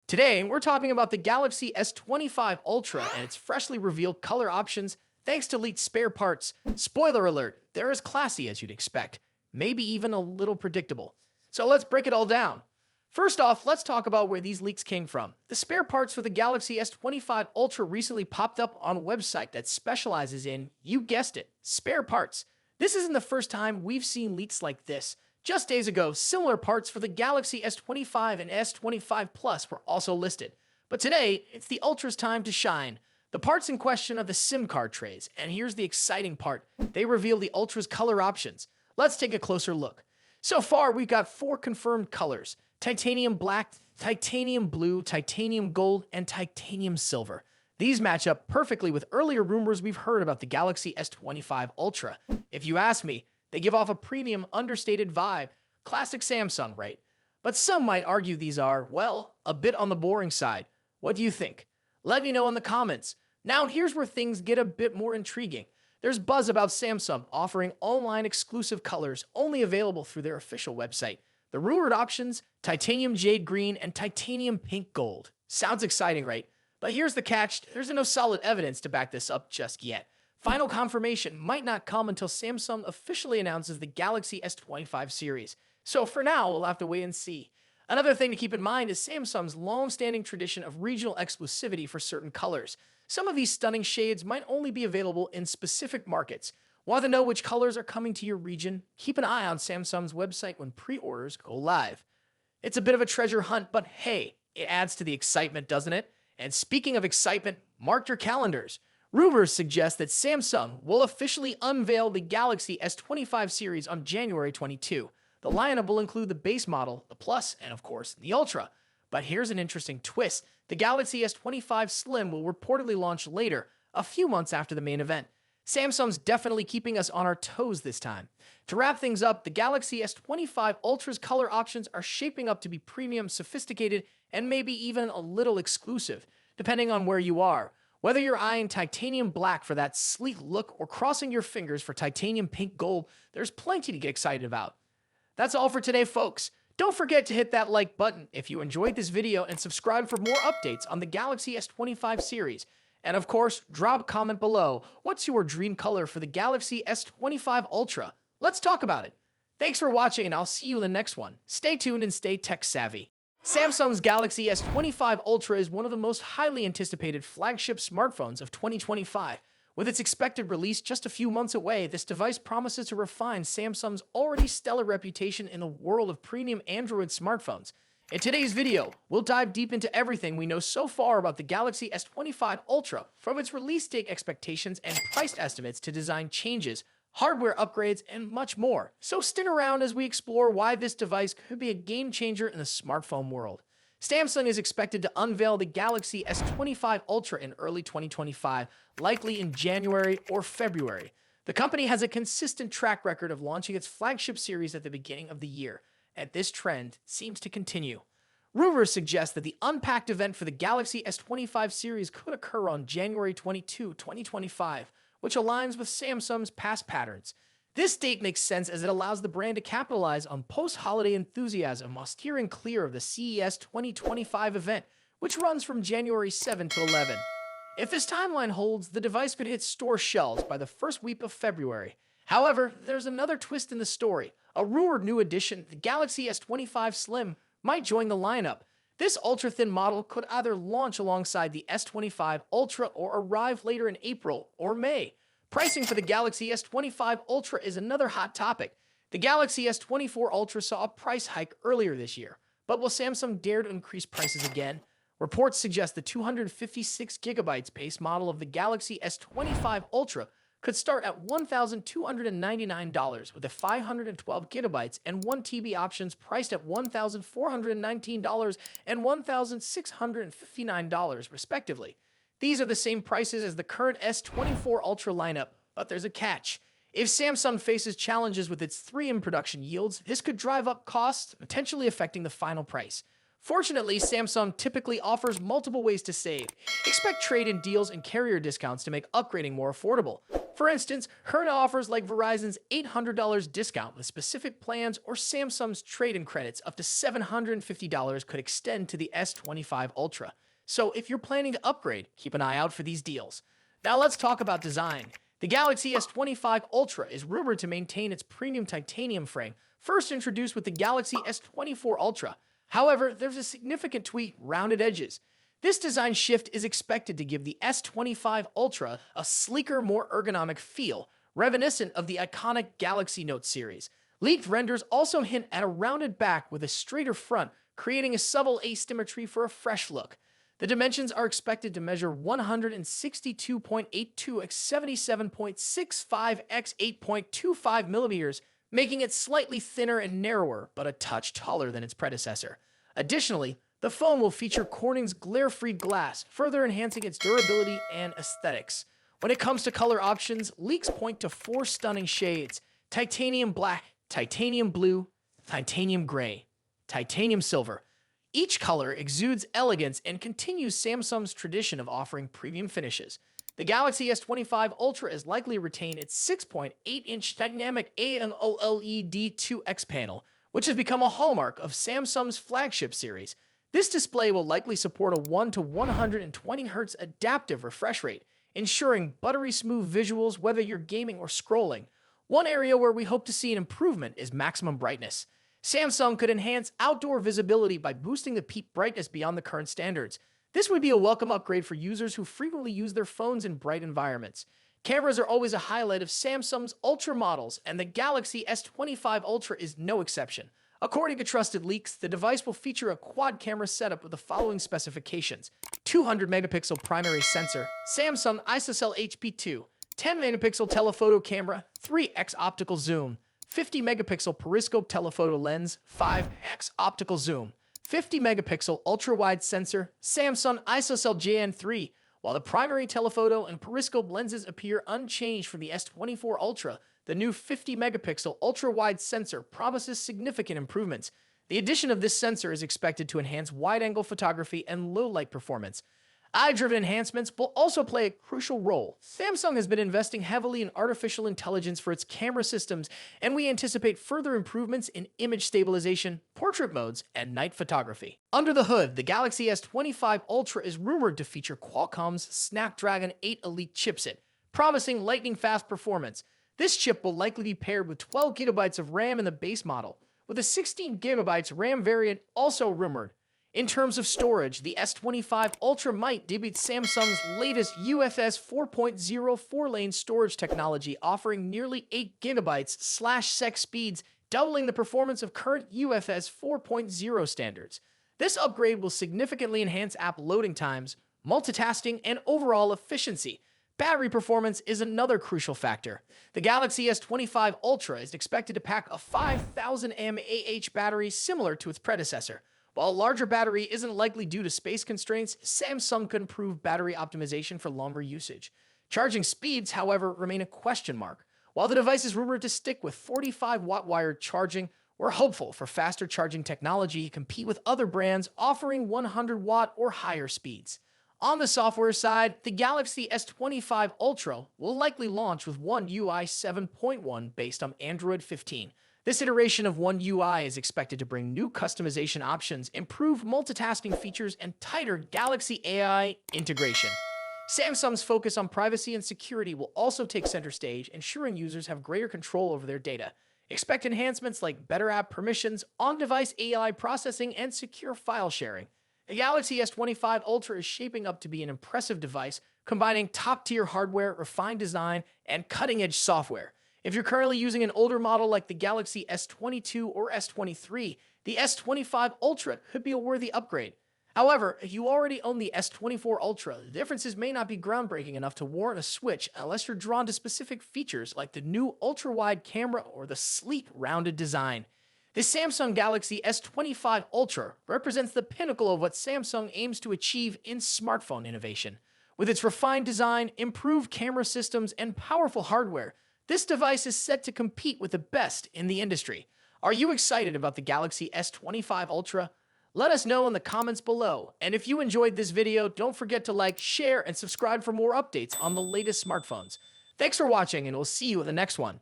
Today, we're talking about the Galaxy S25 Ultra and its freshly revealed color options thanks to leaked spare parts. Spoiler alert, they're as classy as you'd expect, maybe even a little predictable. So let's break it all down. First off, let's talk about where these leaks came from. The spare parts for the Galaxy S25 Ultra recently popped up on a website that specializes in, you guessed it, spare parts. This isn't the first time we've seen leaks like this. Just days ago, similar parts for the Galaxy S25 and S25 Plus were also listed. But today, it's the Ultra's time to shine. The parts in question are the SIM card trays, and here's the exciting part. They reveal the Ultra's color options. Let's take a closer look. So far, we've got 4 confirmed colors: titanium black, titanium blue, titanium gold, and titanium silver. These match up perfectly with earlier rumors we've heard about the Galaxy S25 Ultra. If you ask me, they give off a premium, understated vibe. Classic Samsung, right? But some might argue these are, well, a bit on the boring side. What do you think? Let me know in the comments. Now here's where things get a bit more intriguing. There's buzz about Samsung offering online exclusive colors only available through their official website. The rumored options: titanium jade green and titanium pink gold. Sounds exciting, right? But here's the catch: there's no solid evidence to back this up just yet. Final confirmation might not come until Samsung officially announces the Galaxy S25 series. So for now, we'll have to wait and see. Another thing to keep in mind is Samsung's long-standing tradition of regional exclusivity for certain colors. Some of these stunning shades might only be available in specific markets. Want to know which colors are coming to your region? Keep an eye on Samsung's website when pre-orders go live. It's a bit of a treasure hunt, but hey, it adds to the excitement, doesn't it? And speaking of excitement, mark your calendars. Rumors suggest that Samsung will officially unveil the Galaxy S25 series on January 22. The lineup will include the base model, the Plus, and of course, the Ultra. But here's an interesting twist. The Galaxy S25 Slim will reportedly launch later, a few months after the main event. Samsung's definitely keeping us on our toes this time. To wrap things up, the Galaxy S25 Ultra's color options are shaping up to be premium, sophisticated, and maybe even a little exclusive, depending on where you are. Whether you're eyeing titanium black for that sleek look or crossing your fingers for titanium pink gold, there's plenty to get excited about. That's all for today, folks. Don't forget to hit that like button if you enjoyed this video and subscribe for more updates on the Galaxy S25 series. And of course, drop a comment below. What's your dream color for the Galaxy S25 Ultra? Let's talk about it. Thanks for watching, and I'll see you in the next one. Stay tuned and stay tech savvy. Samsung's Galaxy S25 Ultra is one of the most highly anticipated flagship smartphones of 2025. With its expected release just a few months away, this device promises to refine Samsung's already stellar reputation in the world of premium Android smartphones. In today's video, we'll dive deep into everything we know so far about the Galaxy S25 Ultra, from its release date expectations and price estimates to design changes, hardware upgrades, and much more. So stick around as we explore why this device could be a game changer in the smartphone world. Samsung is expected to unveil the Galaxy S25 Ultra in early 2025, likely in January or February. The company has a consistent track record of launching its flagship series at the beginning of the year, and this trend seems to continue. Rumors suggest that the Unpacked event for the Galaxy S25 series could occur on January 22, 2025, which aligns with Samsung's past patterns. This date makes sense as it allows the brand to capitalize on post-holiday enthusiasm while steering clear of the CES 2025 event, which runs from January 7 to 11. If this timeline holds, the device could hit store shelves by the first week of February. However, there's another twist in the story. A rumored new addition, the Galaxy S25 Slim, might join the lineup. This ultra-thin model could either launch alongside the S25 Ultra or arrive later in April or May. Pricing for the Galaxy S25 Ultra is another hot topic. The Galaxy S24 Ultra saw a price hike earlier this year, but will Samsung dare to increase prices again? Reports suggest the 256GB base model of the Galaxy S25 Ultra could start at $1,299, with the 512GB and 1TB options priced at $1,419 and $1,659 respectively. These are the same prices as the current S24 Ultra lineup, but there's a catch. If Samsung faces challenges with its 3 production yields, this could drive up costs, potentially affecting the final price. Fortunately, Samsung typically offers multiple ways to save. Expect trade-in deals and carrier discounts to make upgrading more affordable. For instance, current offers like Verizon's $800 discount with specific plans or Samsung's trade-in credits up to $750 could extend to the S25 Ultra. So if you're planning to upgrade, keep an eye out for these deals. Now let's talk about design. The Galaxy S25 Ultra is rumored to maintain its premium titanium frame, first introduced with the Galaxy S24 Ultra. However, there's a significant tweak: rounded edges. This design shift is expected to give the S25 Ultra a sleeker, more ergonomic feel, reminiscent of the iconic Galaxy Note series. Leaked renders also hint at a rounded back with a straighter front, creating a subtle asymmetry for a fresh look. The dimensions are expected to measure 162.82 x 77.65 x 8.25 millimeters, making it slightly thinner and narrower, but a touch taller than its predecessor. Additionally, the phone will feature Corning's glare-free glass, further enhancing its durability and aesthetics. When it comes to color options, leaks point to 4 stunning shades: titanium black, titanium blue, titanium gray, titanium silver. Each color exudes elegance and continues Samsung's tradition of offering premium finishes. The Galaxy S25 Ultra is likely to retain its 6.8-inch dynamic AMOLED 2X panel, which has become a hallmark of Samsung's flagship series. This display will likely support a 1 to 120 Hz adaptive refresh rate, ensuring buttery smooth visuals whether you're gaming or scrolling. One area where we hope to see an improvement is maximum brightness. Samsung could enhance outdoor visibility by boosting the peak brightness beyond the current standards. This would be a welcome upgrade for users who frequently use their phones in bright environments. Cameras are always a highlight of Samsung's Ultra models, and the Galaxy S25 Ultra is no exception. According to trusted leaks, the device will feature a quad-camera setup with the following specifications: 200-megapixel primary sensor, Samsung ISOCELL HP2, 10-megapixel telephoto camera, 3x optical zoom, 50-megapixel periscope telephoto lens, 5x optical zoom, 50-megapixel ultra-wide sensor, Samsung ISOCELL JN3. While the primary telephoto and periscope lenses appear unchanged from the S24 Ultra, the new 50-megapixel ultra-wide sensor promises significant improvements. The addition of this sensor is expected to enhance wide-angle photography and low-light performance. Eye-driven enhancements will also play a crucial role. Samsung has been investing heavily in artificial intelligence for its camera systems, and we anticipate further improvements in image stabilization, portrait modes, and night photography. Under the hood, the Galaxy S25 Ultra is rumored to feature Qualcomm's Snapdragon 8 Elite chipset, promising lightning-fast performance. This chip will likely be paired with 12 GB of RAM in the base model, with a 16 GB RAM variant also rumored. In terms of storage, the S25 Ultra might debut Samsung's latest UFS 4.0 4-lane storage technology, offering nearly 8 GB/sec speeds, doubling the performance of current UFS 4.0 standards. This upgrade will significantly enhance app loading times, multitasking, and overall efficiency. Battery performance is another crucial factor. The Galaxy S25 Ultra is expected to pack a 5,000 mAh battery similar to its predecessor. While a larger battery isn't likely due to space constraints, Samsung could improve battery optimization for longer usage. Charging speeds, however, remain a question mark. While the device is rumored to stick with 45-watt wired charging, we're hopeful for faster charging technology to compete with other brands offering 100-watt or higher speeds. On the software side, the Galaxy S25 Ultra will likely launch with One UI 7.1 based on Android 15. This iteration of One UI is expected to bring new customization options, improved multitasking features, and tighter Galaxy AI integration. Samsung's focus on privacy and security will also take center stage, ensuring users have greater control over their data. Expect enhancements like better app permissions, on-device AI processing, and secure file sharing. The Galaxy S25 Ultra is shaping up to be an impressive device, combining top-tier hardware, refined design, and cutting-edge software. If you're currently using an older model like the Galaxy S22 or S23, the S25 Ultra could be a worthy upgrade. However, if you already own the S24 Ultra, the differences may not be groundbreaking enough to warrant a switch unless you're drawn to specific features like the new ultra-wide camera or the sleek, rounded design. The Samsung Galaxy S25 Ultra represents the pinnacle of what Samsung aims to achieve in smartphone innovation. With its refined design, improved camera systems, and powerful hardware, this device is set to compete with the best in the industry. Are you excited about the Galaxy S25 Ultra? Let us know in the comments below. And if you enjoyed this video, don't forget to like, share, and subscribe for more updates on the latest smartphones. Thanks for watching, and we'll see you in the next one.